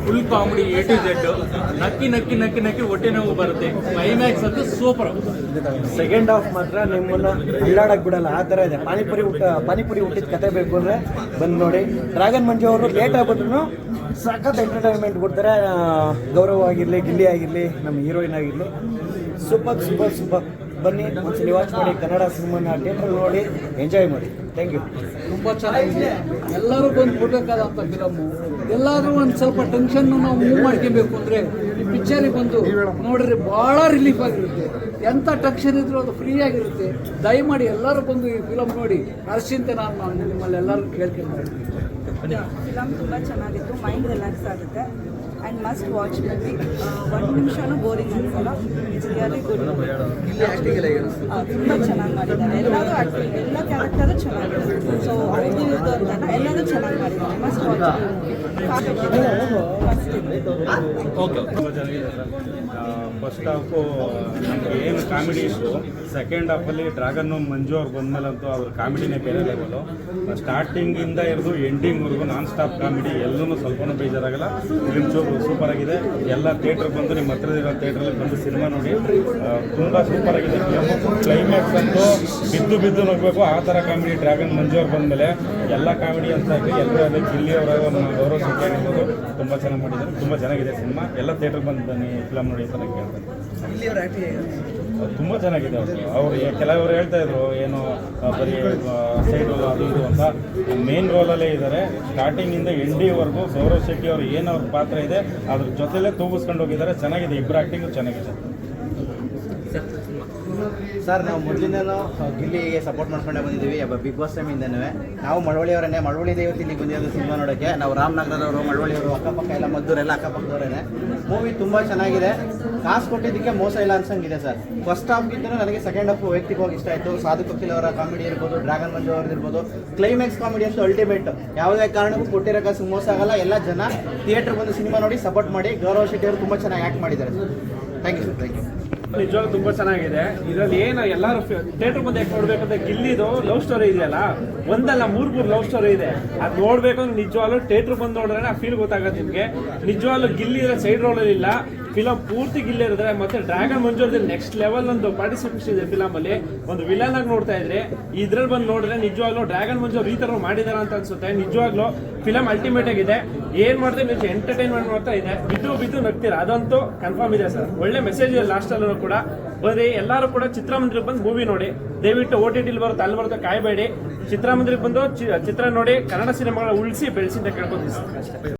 Full comedy A to Z, ನಕ್ಕಿ ನಕ್ಕಿ ನಕ್ಕಿ ನಕ್ಕಿ ಹೊಟ್ಟೆ ನೋವು ಬರುತ್ತೆ. ಕ್ಲೈಮ್ಯಾಕ್ಸ್ ಅಂತೂ ಸೂಪರ್. ಸೆಕೆಂಡ್ ಹಾಫ್ ಮಾತ್ರ ನಿಮ್ಮನ್ನ ಅಲ್ಲಾಡಕ್ ಬಿಡಲ್ಲ, ಆ ಥರ ಇದೆ. ಪಾನಿಪುರಿ ಹುಟ್ಟಿದ ಕತೆ ಬೇಕು ಅಂದರೆ ಬಂದು ನೋಡಿ. ಡ್ರ್ಯಾಗನ್ ಮಂಜು ಅವರು ಲೇಟ್ ಆಗ್ಬಿಟ್ರು ಸಖತ್ ಎಂಟರ್ಟೈನ್ಮೆಂಟ್ ಕೊಡ್ತಾರೆ. ಗೌರವ್ ಆಗಿರಲಿ, ಗಿಲ್ಲಿ ಆಗಿರಲಿ, ನಮ್ಮ ಹೀರೋಯಿನ್ ಆಗಿರಲಿ, ಸೂಪರ್. ಬನ್ನಿ ಒಂದ್ಸಲಿ ವಾಚ್ ಮಾಡಿ. ಕನ್ನಡ ಸಿನಿಮಾನ ಥಿಯೇಟ್ರಲ್ಲಿ ನೋಡಿ ಎಂಜಾಯ್ ಮಾಡಿ. Thank you. ತುಂಬ ಚೆನ್ನಾಗಿದೆ. ಎಲ್ಲರೂ ಬಂದು ಕೊಡಬೇಕಾದಂಥ ಫಿಲಮ್ಮು. ಎಲ್ಲಾದರೂ ಒಂದು ಸ್ವಲ್ಪ ಟೆನ್ಷನ್ನು ನಾವು ಮೂವ್ ಮಾಡ್ಕೋಬೇಕು ಅಂದರೆ ಈ ಪಿಕ್ಚರಿಗೆ ಬಂದು ನೋಡಿದ್ರೆ ಭಾಳ ರಿಲೀಫ್ ಆಗಿರುತ್ತೆ. ಎಂಥ ಟೆನ್ಷನ್ ಇದ್ರೂ ಅದು ಫ್ರೀ ಆಗಿರುತ್ತೆ. ದಯಮಾಡಿ ಎಲ್ಲರೂ ಬಂದು ಈ ಫಿಲಮ್ ನೋಡಿ ಹರ್ಷಿಂತ ನಾನು ನಿಮ್ಮಲ್ಲಿ ಎಲ್ಲರೂ ಕೇಳ್ಕೊಂಡು ಫಿಲಮ್ ತುಂಬ ಚೆನ್ನಾಗಿತ್ತು. ಮೈಂಡ್ ರಿಲ್ಯಾಕ್ಸ್ ಆಗುತ್ತೆ ಆ್ಯಂಡ್ ಮಸ್ಟ್ ವಾಚ್ ಮೂವಿ. ಒಂದು ನಿಮಿಷನೂ ಬೋರಿಂಗ್ ಅನ್ಸಲ್ಲ. It's really good. ತುಂಬ ಚೆನ್ನಾಗಿ ಮಾಡಿದ್ದಾರೆ. ಎಲ್ಲರೂ ಆ್ಯಕ್ಟಿಂಗ್, ಎಲ್ಲ ಕ್ಯಾರೆಕ್ಟರು ಚೆನ್ನಾಗಿದೆ. ಸೊ ಇದ್ದು ಅಂತಲ್ಲ, ಎಲ್ಲರೂ ಚೆನ್ನಾಗಿ ಮಾಡಿದ್ದಾರೆ. Must watch. ಓಕೆ, ತುಂಬ ಚೆನ್ನಾಗಿದೆ ಸರ್. ಫಸ್ಟ್ ಹಾಫು ನಮಗೆ ಏನು ಕಾಮಿಡಿ ಇತ್ತು, ಸೆಕೆಂಡ್ ಹಾಫಲ್ಲಿ ಡ್ರ್ಯಾಗನ್ ಮಂಜು ಅವ್ರು ಬಂದಮೇಲಂತೂ ಅವ್ರ ಕಾಮಿಡಿನೇ ಬೇರೆ ಲೆವೆಲು. ಸ್ಟಾರ್ಟಿಂಗಿಂದ ಹಿಡಿದು ಎಂಡಿಂಗ್ವರೆಗೂ ನಾನ್ ಸ್ಟಾಪ್ ಕಾಮಿಡಿ. ಎಲ್ಲೂ ಸ್ವಲ್ಪನೂ ಬೇಜಾರಾಗಲ್ಲ. ಫಿಲ್ಮ್ ಸೂಪರ್ ಆಗಿದೆ. ಎಲ್ಲ ಥಿಯೇಟ್ರಿಗೆ ಬಂದು ನಿಮ್ಮ ಹತ್ರದಿರೋ ಥಿಯೇಟ್ರಲ್ಲಿ ಬಂದು ಸಿನಿಮಾ ನೋಡಿ. ತುಂಬ ಸೂಪರ್ ಆಗಿದೆ ಫಿಲಮು. ಕ್ಲೈಮ್ಯಾಕ್ಸ್ ಅಂತೂ ಬಿದ್ದು ನೋಡಬೇಕು, ಆ ಥರ ಕಾಮಿಡಿ. ಡ್ರ್ಯಾಗನ್ ಮಂಜು ಅವ್ರು ಬಂದಮೇಲೆ ಎಲ್ಲ ಕಾಮಿಡಿ ಅಂತ ಎಲ್ಲರೂ ಅದೇ ಗಿಲ್ಲಿ ಅವರ ಗೌರವ್ ಶೆಟ್ಟಿ ಆಗಿರ್ಬೋದು ತುಂಬ ಚೆನ್ನಾಗಿ ಮಾಡಿದ್ದಾರೆ. ತುಂಬ ಚೆನ್ನಾಗಿದೆ ಸಿನಿಮಾ. ಎಲ್ಲ ಥಿಯೇಟ್ರಿಗೆ ಬಂದು ಬನ್ನಿ ಫಿಲಮ್ ನೋಡಿ ಅಂತ ನಾನು ಕೇಳ್ತೇನೆ. ತುಂಬ ಚೆನ್ನಾಗಿದೆ. ಅವ್ರು ಕೆಲವರು ಹೇಳ್ತಾ ಇದ್ರು ಏನು ಬರೀ ಸೈಡ್ ರೋಲ್ ಅದು ಇದು ಅಂತ. ಮೇನ್ ರೋಲಲ್ಲೇ ಇದ್ದಾರೆ. ಸ್ಟಾರ್ಟಿಂಗಿಂದ ಎಂಡಿವರೆಗೂ ಗೌರವ್ ಶೆಟ್ಟಿ ಅವರು ಏನು ಅವ್ರ ಪಾತ್ರ ಇದೆ ಅದ್ರ ಜೊತೆಲೇ ತೂಗಿಸ್ಕೊಂಡು ಹೋಗಿದ್ದಾರೆ. ಚೆನ್ನಾಗಿದೆ. ಇಬ್ಬರು ಆ್ಯಕ್ಟಿಂಗು ಚೆನ್ನಾಗಿದೆ ಸರ್. ನಾವು ಮೊದಲಿಂದನೂ ಗಿಲ್ಲಿಗೆ ಸಪೋರ್ಟ್ ಮಾಡ್ಕೊಂಡೇ ಬಂದಿದ್ದೀವಿ. ಬಿಗ್ ಬಾಸ್ ಟೈಮಿಂದನೂ ನಾವು ಮಳವಳ್ಳಿಯವರನ್ನೇ. ಮಳವಳ್ಳಿದೇ ಇವತ್ತು ಇಲ್ಲಿ ಬಂದಿರೋದು ಸಿನಿಮಾ ನೋಡೋಕ್ಕೆ. ನಾವು ರಾಮನಗರದವರು, ಮಳವಳ್ಳಿಯವರು, ಅಕ್ಕಪಕ್ಕ ಎಲ್ಲ ಮದ್ದೂರೆಲ್ಲ ಅಕ್ಕಪಕ್ಕದವರೇ. ಮೂವಿ ತುಂಬ ಚೆನ್ನಾಗಿದೆ. ಕಾಸು ಕೊಟ್ಟಿದ್ದಕ್ಕೆ ಮೋಸ ಇಲ್ಲ ಅನ್ಸಂಗಿದೆ ಸರ್. ಫಸ್ಟ್ ಹಾಫ್ಗಿಂತ ನನಗೆ ಸೆಕೆಂಡ್ ಹಾಫ್ ವೈಯಕ್ತಿಕವಾಗಿ ಇಷ್ಟ ಆಯಿತು. ಸಾಧು ಕಪಿಲ್ ಅವರ ಕಾಮಿಡಿ ಇರ್ಬೋದು, ಡ್ರ್ಯಾಗನ್ ಮಂಜು ಅವ್ರದ್ದು ಇರ್ಬೋದು. ಕ್ಲೈಮ್ಯಾಕ್ಸ್ ಕಾಮಿಡಿ ಅಷ್ಟು ಅಲ್ಟಿಮೇಟ್. ಯಾವುದೇ ಕಾರಣಕ್ಕೂ ಕೊಟ್ಟಿರೋ ಕಾಸು ಮೋಸ ಆಗಲ್ಲ. ಎಲ್ಲ ಜನ ಥಿಯೇಟ್ರ್ ಬಂದು ಸಿನಿಮಾ ನೋಡಿ ಸಪೋರ್ಟ್ ಮಾಡಿ. ಗೌರವ್ ಶೆಟ್ಟಿ ಅವರು ತುಂಬ ಚೆನ್ನಾಗಿ ಆ್ಯಕ್ಟ್ ಮಾಡಿದ್ದಾರೆ sir. Thank you sir. Thank you. ನಿಜವಾಗ್ಲೂ ತುಂಬ ಚೆನ್ನಾಗಿದೆ. ಇದರಲ್ಲಿ ಏನು ಎಲ್ಲರೂ ಥಿಯೇಟರ್ ಮುಂದೆ ಯಾಕೆ ನೋಡ್ಬೇಕಂದ್ರೆ ಗಿಲ್ಲಿದು ಲವ್ ಸ್ಟೋರಿ ಇದೆಯಲ್ಲ, ಒಂದಲ್ಲ ಮೂರು ಲವ್ ಸ್ಟೋರಿ ಇದೆ. ಅದು ನೋಡ್ಬೇಕು ಅಂದ್ರೆ ನಿಜವಾಗ್ಲೂ ಥಿಯೇಟರ್ ಬಂದು ನೋಡಿದ್ರೆ ಆ ಫೀಲ್ ಗೊತ್ತಾಗುತ್ತೆ ನಿಮಗೆ. ನಿಜವಾಗ್ಲೂ ಗಿಲ್ಲಿ ಸೈಡ್ ರೋಲಲ್ಲಿ ಇಲ್ಲ, ಫಿಲಮ್ ಪೂರ್ತಿ ಗಿಲ್ಲಿ ಇರಿದ್ರೆ. ಮತ್ತೆ ಡ್ರ್ಯಾಗನ್ ಮಂಜು ಅವ್ರದ್ದು ನೆಕ್ಸ್ಟ್ ಲೆವೆಲ್ ಒಂದು ಪಾರ್ಟಿಸಿಪೇಷನ್ ಇದೆ ಫಿಲಮಲ್ಲಿ. ಒಂದು ವಿಲನ್ ಆಗಿ ನೋಡ್ತಾ ಇದ್ರೆ ಇದ್ರಲ್ಲಿ ಬಂದು ನೋಡಿದ್ರೆ ನಿಜವಾಗ್ಲೂ ಡ್ರ್ಯಾಗನ್ ಮಂಜು ಅವ್ರು ಈ ಥರ ಮಾಡಿದಾರ ಅಂತ ಅನ್ಸುತ್ತೆ. ನಿಜವಾಗ್ಲೂ ಫಿಲಮ್ ಅಲ್ಟಿಮೇಟ್ ಆಗಿದೆ. ಏನ್ ಮಾಡ್ತಾರೆ ನೀವು ಎಂಟರ್ಟೈನ್ಮೆಂಟ್ ಮಾಡ್ತಾ ಇದೆ. ಬಿದ್ದು ನಗ್ತೀರಾ, ಅದಂತೂ ಕನ್ಫರ್ಮ್ ಇದೆ ಸರ್. ಒಳ್ಳೆ ಮೆಸೇಜ್ ಇದೆ ಲಾಸ್ಟ್ ಅಲ್ಲೂ ಕೂಡ. ಬರೀ ಎಲ್ಲರೂ ಕೂಡ ಚಿತ್ರಮಂದಿರಕ್ಕೆ ಬಂದು ಮೂವಿ ನೋಡಿ. ದಯವಿಟ್ಟು OTT ಬರುತ್ತೆ, ಅಲ್ಲಿ ಬರುತ್ತೆ, ಕಾಯಬೇಡಿ. ಚಿತ್ರಮಂದಿರಕ್ಕೆ ಬಂದು ಚಿತ್ರ ನೋಡಿ. ಕನ್ನಡ ಸಿನಿಮಾಗಳ ಉಳಿಸಿ ಬೆಳೆಸಿ ಅಂತ ಕೇಳ್ಕೊತೀವಿ ಅಷ್ಟೇ.